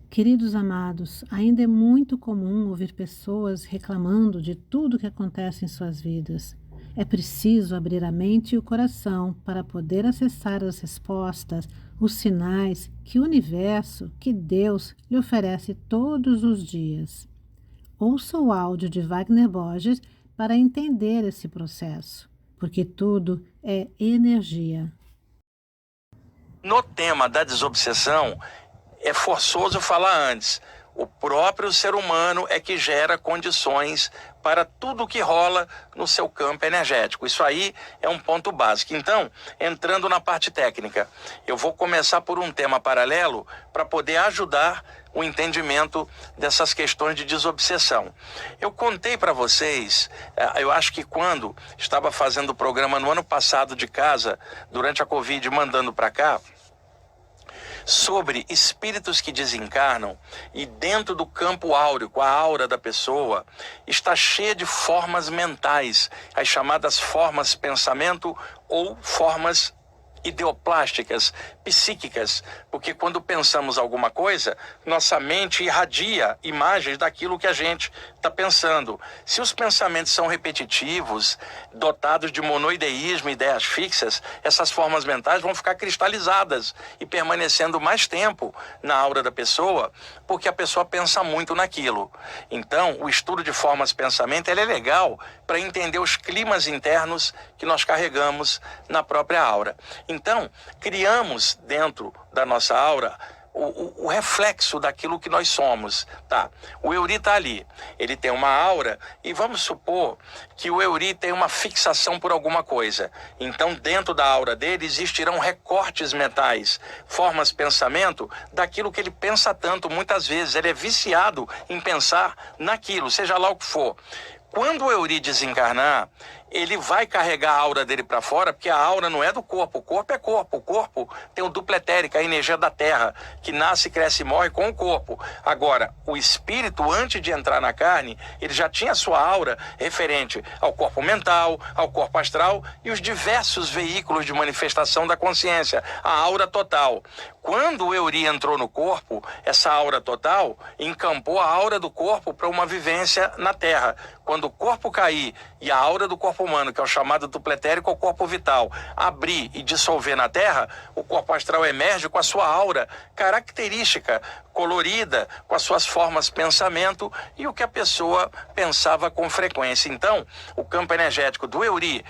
Queridos amados, ainda é muito comum ouvir pessoas reclamando de tudo que acontece em suas vidas. É preciso abrir a mente e o coração para poder acessar as respostas, os sinais que o universo, que Deus lhe oferece todos os dias. Ouça o áudio de Wagner Borges para entender esse processo, porque tudo é energia. No tema da desobsessão, é forçoso falar antes. O próprio ser humano é que gera condições para tudo que rola no seu campo energético. Isso aí é um ponto básico. Então, entrando na parte técnica, eu vou começar por um tema paralelo para poder ajudar o entendimento dessas questões de desobsessão. Eu contei para vocês, eu acho que quando estava fazendo o programa no ano passado de casa, durante a Covid, mandando para cá, sobre espíritos que desencarnam, e dentro do campo áureo, com a aura da pessoa, está cheia de formas mentais, as chamadas formas pensamento ou formas ideoplásticas, psíquicas, porque quando pensamos alguma coisa, nossa mente irradia imagens daquilo que a gente está pensando. Se os pensamentos são repetitivos, dotados de monoideísmo, ideias fixas, essas formas mentais vão ficar cristalizadas e permanecendo mais tempo na aura da pessoa, porque a pessoa pensa muito naquilo. Então, o estudo de formas de pensamento ele é legal para entender os climas internos que nós carregamos na própria aura. Então, criamos dentro da nossa aura o reflexo daquilo que nós somos, tá? O Euri está ali, ele tem uma aura e vamos supor que o Euri tem uma fixação por alguma coisa. Então, dentro da aura dele existirão recortes mentais, formas de pensamento daquilo que ele pensa tanto. Muitas vezes ele é viciado em pensar naquilo, seja lá o que for. Quando o Euri desencarnar, ele vai carregar a aura dele para fora, porque a aura não é do corpo, o corpo é corpo, o corpo tem o duplo etérico, a energia da terra, que nasce, cresce e morre com o corpo. Agora, o espírito, antes de entrar na carne, ele já tinha a sua aura referente ao corpo mental, ao corpo astral e os diversos veículos de manifestação da consciência, a aura total. Quando o Euri entrou no corpo, essa aura total encampou a aura do corpo para uma vivência na Terra. Quando o corpo cair e a aura do corpo humano, que é o chamado duplo etérico ou corpo vital, abrir e dissolver na Terra, o corpo astral emerge com a sua aura característica, colorida, com as suas formas de pensamento e o que a pessoa pensava com frequência. Então, o campo energético do Euri,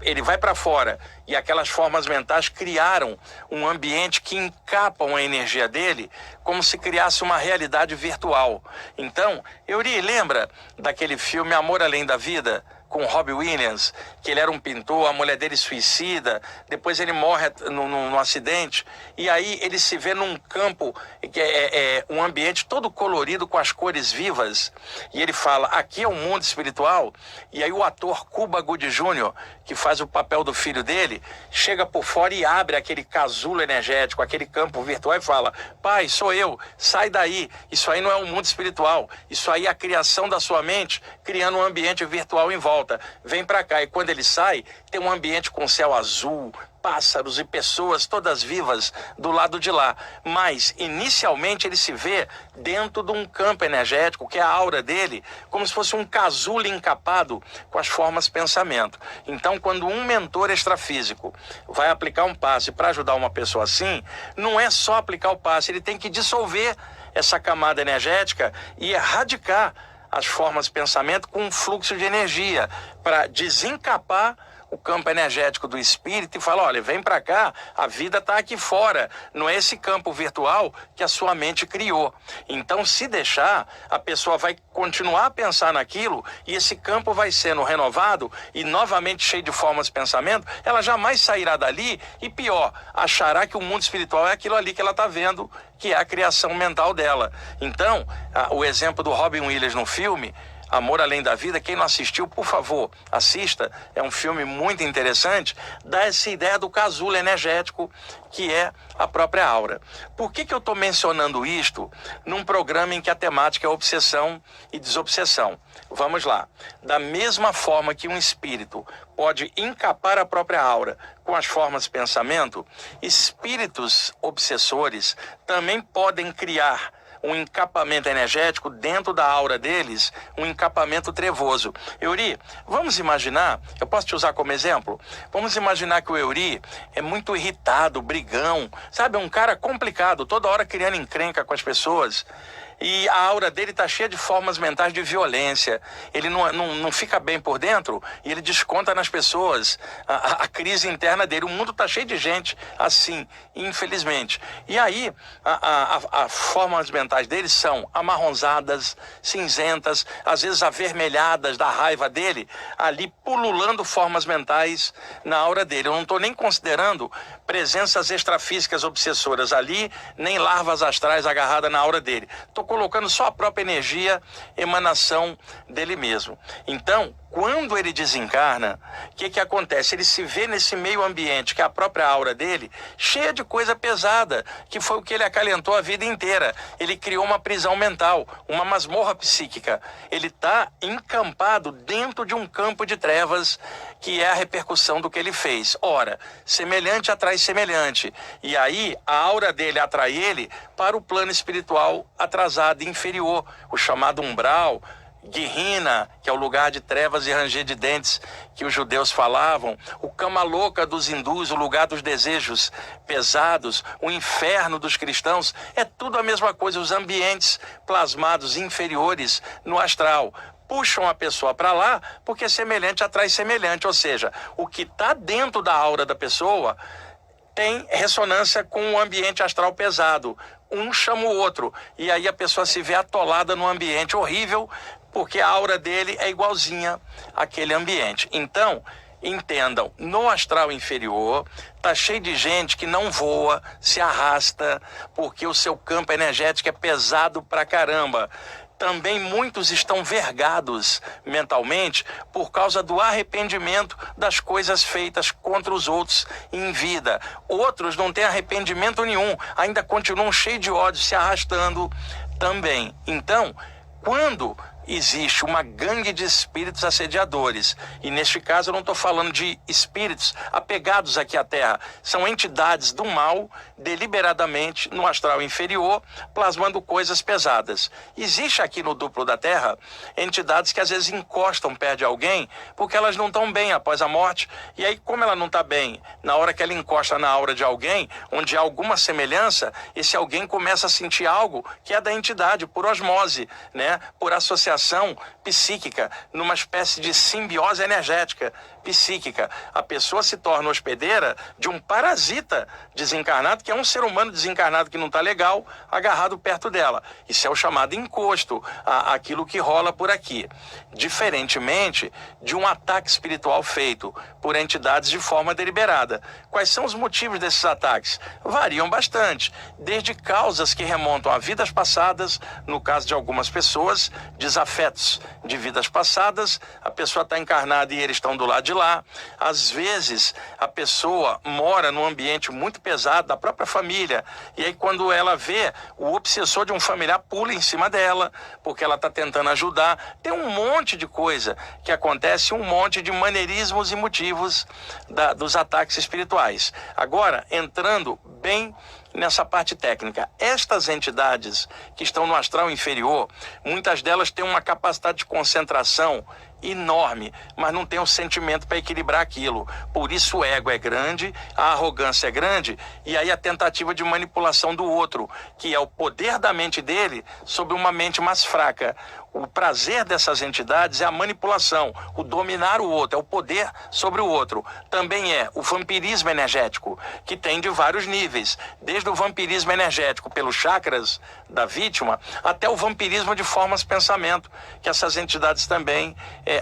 ele vai para fora e aquelas formas mentais criaram um ambiente que encapam a energia dele como se criasse uma realidade virtual. Então, Euri, lembra daquele filme Amor Além da Vida? Com Robin Williams, que ele era um pintor, a mulher dele suicida, depois ele morre num acidente, e aí ele se vê num campo, que é um ambiente todo colorido com as cores vivas, e ele fala, aqui é o mundo espiritual, e aí o ator Cuba Gooding Jr., que faz o papel do filho dele, chega por fora e abre aquele casulo energético, aquele campo virtual e fala, pai, sou eu, sai daí, isso aí não é um mundo espiritual, isso aí é a criação da sua mente, criando um ambiente virtual em volta. Vem para cá. E quando ele sai, tem um ambiente com céu azul, pássaros e pessoas todas vivas do lado de lá. Mas, inicialmente, ele se vê dentro de um campo energético, que é a aura dele, como se fosse um casulo encapado com as formas de pensamento. Então, quando um mentor extrafísico vai aplicar um passe para ajudar uma pessoa assim, não é só aplicar o passe, ele tem que dissolver essa camada energética e erradicar as formas de pensamento com um fluxo de energia, para desencapar o campo energético do espírito e falar, olha, vem para cá, a vida está aqui fora, não é esse campo virtual que a sua mente criou. Então, se deixar, a pessoa vai continuar a pensar naquilo e esse campo vai sendo renovado e novamente cheio de formas de pensamento, ela jamais sairá dali e pior, achará que o mundo espiritual é aquilo ali que ela está vendo, que é a criação mental dela. Então, o exemplo do Robin Williams no filme, Amor Além da Vida, quem não assistiu, por favor, assista. É um filme muito interessante, dá essa ideia do casulo energético que é a própria aura. Por que eu estou mencionando isto num programa em que a temática é obsessão e desobsessão? Vamos lá. Da mesma forma que um espírito pode encapar a própria aura com as formas de pensamento, espíritos obsessores também podem criar um encapamento energético dentro da aura deles, um encapamento trevoso. Euri, vamos imaginar, eu posso te usar como exemplo? Vamos imaginar que o Euri é muito irritado, brigão, sabe? É um cara complicado, toda hora criando encrenca com as pessoas. E a aura dele está cheia de formas mentais de violência. Ele não fica bem por dentro e ele desconta nas pessoas a crise interna dele. O mundo está cheio de gente assim, infelizmente. E aí, as formas mentais dele são amarronzadas, cinzentas, às vezes avermelhadas da raiva dele, ali pululando formas mentais na aura dele. Eu não estou nem considerando presenças extrafísicas obsessoras ali, nem larvas astrais agarradas na aura dele. Estou colocando só a própria energia, emanação dele mesmo. Então, quando ele desencarna, o que acontece? Ele se vê nesse meio ambiente, que é a própria aura dele, cheia de coisa pesada, que foi o que ele acalentou a vida inteira. Ele criou uma prisão mental, uma masmorra psíquica. Ele está encampado dentro de um campo de trevas, que é a repercussão do que ele fez. Ora, semelhante atrai semelhante. E aí, a aura dele atrai ele para o plano espiritual atrasado, inferior, o chamado umbral, Guirrina, que é o lugar de trevas e ranger de dentes que os judeus falavam, o cama louca dos hindus, o lugar dos desejos pesados, o inferno dos cristãos, é tudo a mesma coisa, os ambientes plasmados inferiores no astral. Puxam a pessoa para lá porque semelhante atrai semelhante, ou seja, o que está dentro da aura da pessoa tem ressonância com o ambiente astral pesado. Um chama o outro e aí a pessoa se vê atolada num ambiente horrível porque a aura dele é igualzinha àquele ambiente. Então, entendam, no astral inferior está cheio de gente que não voa, se arrasta, porque o seu campo energético é pesado pra caramba. Também muitos estão vergados mentalmente por causa do arrependimento das coisas feitas contra os outros em vida. Outros não têm arrependimento nenhum, ainda continuam cheios de ódio, se arrastando também. Então, quando existe uma gangue de espíritos assediadores, e neste caso eu não estou falando de espíritos apegados aqui à Terra, são entidades do mal, deliberadamente no astral inferior, plasmando coisas pesadas. Existe aqui no duplo da Terra entidades que às vezes encostam perto de alguém, porque elas não estão bem após a morte, e aí como ela não está bem, na hora que ela encosta na aura de alguém, onde há alguma semelhança, esse alguém começa a sentir algo que é da entidade, por osmose, né? Por associação psíquica, numa espécie de simbiose energética psíquica. A pessoa se torna hospedeira de um parasita desencarnado, que é um ser humano desencarnado que não está legal, agarrado perto dela. Isso é o chamado encosto, aquilo que rola por aqui. Diferentemente de um ataque espiritual feito por entidades de forma deliberada. Quais são os motivos desses ataques? Variam bastante, desde causas que remontam a vidas passadas, no caso de algumas pessoas, desafetos de vidas passadas, a pessoa está encarnada e eles estão do lado de lá. Às vezes, a pessoa mora num ambiente muito pesado da própria família, e aí quando ela vê, o obsessor de um familiar pula em cima dela, porque ela está tentando ajudar. Tem um monte de coisa que acontece, um monte de maneirismos e motivos dos ataques espirituais. Agora, entrando bem nessa parte técnica, estas entidades que estão no astral inferior, muitas delas têm uma capacidade de concentração enorme, mas não tem um sentimento para equilibrar aquilo. Por isso o ego é grande, a arrogância é grande, e aí a tentativa de manipulação do outro, que é o poder da mente dele sobre uma mente mais fraca. O prazer dessas entidades é a manipulação, o dominar o outro, é o poder sobre o outro. Também é o vampirismo energético, que tem de vários níveis, desde o vampirismo energético pelos chakras da vítima, até o vampirismo de formas de pensamento, que essas entidades também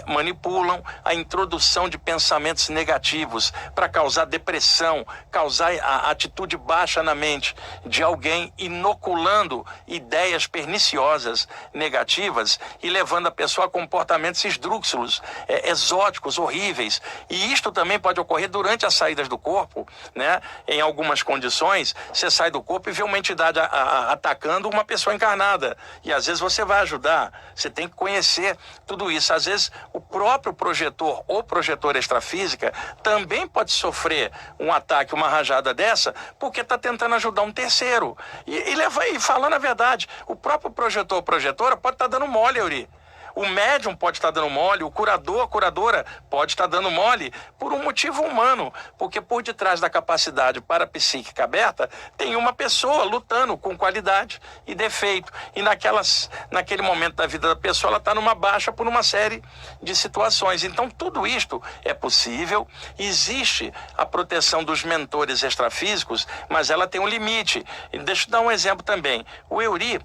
manipulam a introdução de pensamentos negativos para causar depressão, causar a atitude baixa na mente de alguém, inoculando ideias perniciosas, negativas, e levando a pessoa a comportamentos esdrúxulos, exóticos, horríveis. E isto também pode ocorrer durante as saídas do corpo, né? Em algumas condições, você você sai do corpo e vê uma entidade atacando uma pessoa encarnada. E às vezes você vai ajudar. Você tem que conhecer tudo isso. Às vezes o próprio projetor ou projetora extrafísica também pode sofrer um ataque, uma rajada dessa, porque está tentando ajudar um terceiro. E falando a verdade, o próprio projetor ou projetora pode estar dando mole, Euri. O médium pode estar dando mole, o curador, a curadora pode estar dando mole por um motivo humano, porque por detrás da capacidade parapsíquica aberta tem uma pessoa lutando com qualidade e defeito. E naquele momento da vida da pessoa, ela está numa baixa por uma série de situações. Então tudo isto é possível, existe a proteção dos mentores extrafísicos, mas ela tem um limite. E deixa eu dar um exemplo também. O Euri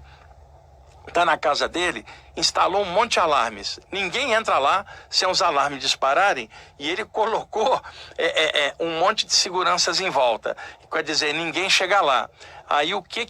está na casa dele, instalou um monte de alarmes. Ninguém entra lá sem os alarmes dispararem, e ele colocou um monte de seguranças em volta. Quer dizer, ninguém chega lá. Aí o que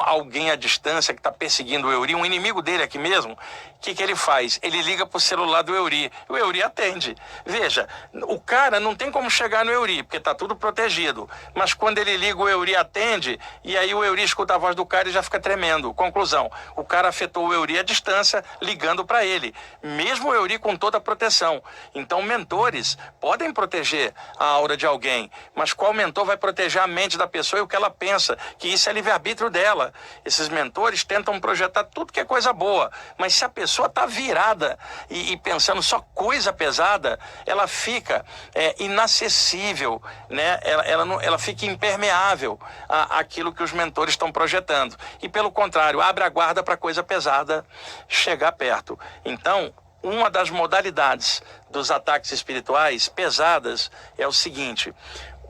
alguém à distância que está perseguindo o Euri, um inimigo dele aqui mesmo, o que ele faz? Ele liga para o celular do Euri. O Euri atende. Veja, o cara não tem como chegar no Euri, porque está tudo protegido. Mas quando ele liga, o Euri atende, e aí o Euri escuta a voz do cara e já fica tremendo. Conclusão, o cara afetou o Euri à distância, ligando para ele. Mesmo o Euri com toda a proteção. Então, mentores podem proteger a aura de alguém, mas qual mentor vai proteger a mente da pessoa e o que ela pensa? Que isso é livre-arbítrio dela. Esses mentores tentam projetar tudo que é coisa boa, mas se a pessoa está virada e pensando só coisa pesada, ela fica inacessível, né? Ela fica impermeável àquilo que os mentores estão projetando. E pelo contrário, abre a guarda para coisa pesada chegar perto. Então, uma das modalidades dos ataques espirituais pesadas é o seguinte: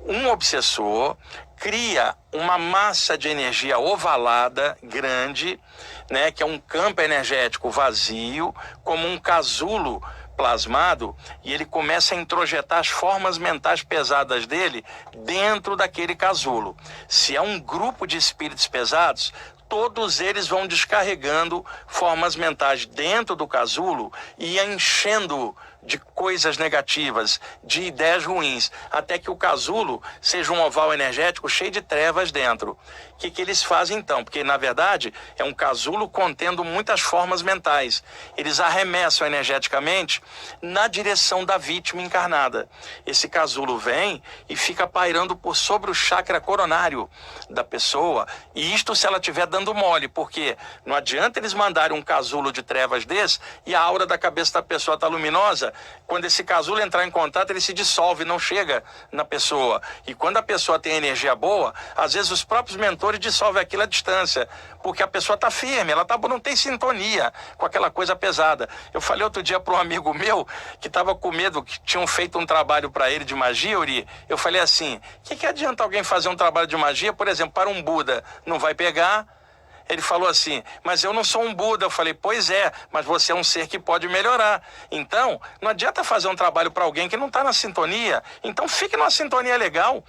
um obsessor cria uma massa de energia ovalada, grande, né, que é um campo energético vazio, como um casulo plasmado, e ele começa a introjetar as formas mentais pesadas dele dentro daquele casulo. Se é um grupo de espíritos pesados, todos eles vão descarregando formas mentais dentro do casulo e enchendo de coisas negativas, de ideias ruins, até que o casulo seja um oval energético cheio de trevas dentro. O que eles fazem então? Porque, na verdade, é um casulo contendo muitas formas mentais. Eles arremessam energeticamente na direção da vítima encarnada. Esse casulo vem e fica pairando por sobre o chakra coronário da pessoa, e isto se ela estiver dando mole, porque não adianta eles mandarem um casulo de trevas desse e a aura da cabeça da pessoa está luminosa. Quando esse casulo entrar em contato, ele se dissolve, não chega na pessoa. E quando a pessoa tem energia boa, às vezes os próprios mentores dissolvem aquilo à distância, porque a pessoa está firme, ela não tem sintonia com aquela coisa pesada. Eu falei outro dia para um amigo meu que estava com medo, que tinham feito um trabalho para ele de magia, Euri. Eu falei assim: o que adianta alguém fazer um trabalho de magia, por exemplo, para um Buda? Não vai pegar. Ele falou assim: mas eu não sou um Buda. Eu falei: pois é, mas você é um ser que pode melhorar. Então, não adianta fazer um trabalho para alguém que não está na sintonia. Então, fique numa sintonia legal.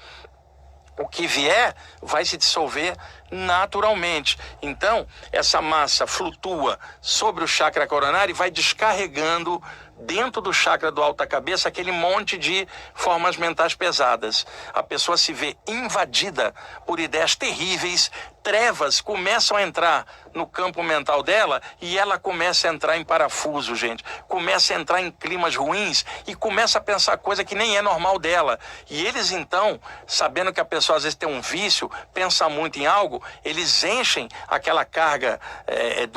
O que vier vai se dissolver naturalmente. Então, essa massa flutua sobre o chakra coronário e vai descarregando dentro do chakra do alta cabeça aquele monte de formas mentais pesadas. A pessoa se vê invadida por ideias terríveis, trevas começam a entrar no campo mental dela e ela começa a entrar em parafuso, gente. Começa a entrar em climas ruins e começa a pensar coisa que nem é normal dela. E eles então, sabendo que a pessoa às vezes tem um vício, pensa muito em algo, eles enchem aquela carga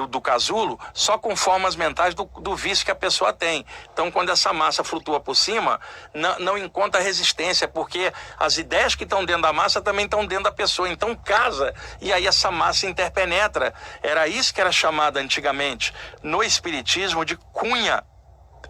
do casulo só com formas mentais do vício que a pessoa tem. Então, quando essa massa flutua por cima, não encontra resistência, porque as ideias que estão dentro da massa também estão dentro da pessoa. Então, casa, e aí essa massa interpenetra. Era isso que era chamado antigamente, no espiritismo, de cunha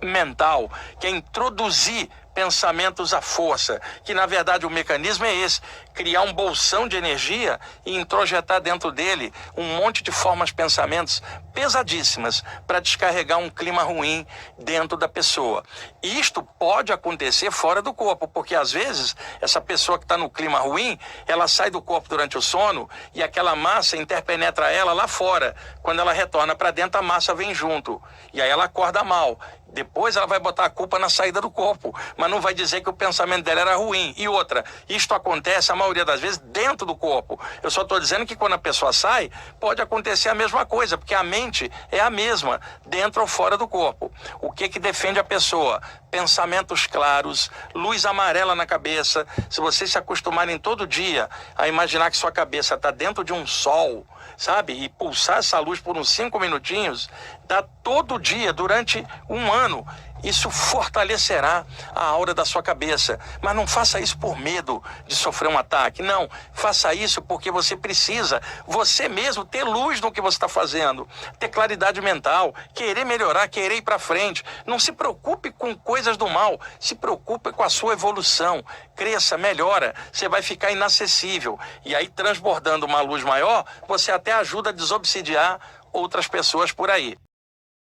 mental, que é introduzir pensamentos à força, que na verdade o mecanismo é esse: criar um bolsão de energia e introjetar dentro dele um monte de formas, pensamentos pesadíssimas para descarregar um clima ruim dentro da pessoa. E isto pode acontecer fora do corpo, porque às vezes essa pessoa que está no clima ruim, ela sai do corpo durante o sono e aquela massa interpenetra ela lá fora. Quando ela retorna para dentro, a massa vem junto e aí ela acorda mal. Depois ela vai botar a culpa na saída do corpo, mas não vai dizer que o pensamento dela era ruim. E outra, isto acontece a maioria das vezes dentro do corpo. Eu só estou dizendo que quando a pessoa sai, pode acontecer a mesma coisa, porque a mente é a mesma, dentro ou fora do corpo. O que defende a pessoa? Pensamentos claros, luz amarela na cabeça. Se vocês se acostumarem todo dia a imaginar que sua cabeça está dentro de um sol, sabe? E pulsar essa luz por uns 5 minutinhos, dá todo dia, durante um ano. Isso fortalecerá a aura da sua cabeça. Mas não faça isso por medo de sofrer um ataque. Não, faça isso porque você precisa, você mesmo, ter luz no que você está fazendo. Ter claridade mental, querer melhorar, querer ir para frente. Não se preocupe com coisas do mal, se preocupe com a sua evolução. Cresça, melhora, você vai ficar inacessível. E aí, transbordando uma luz maior, você até ajuda a desobsidiar outras pessoas por aí.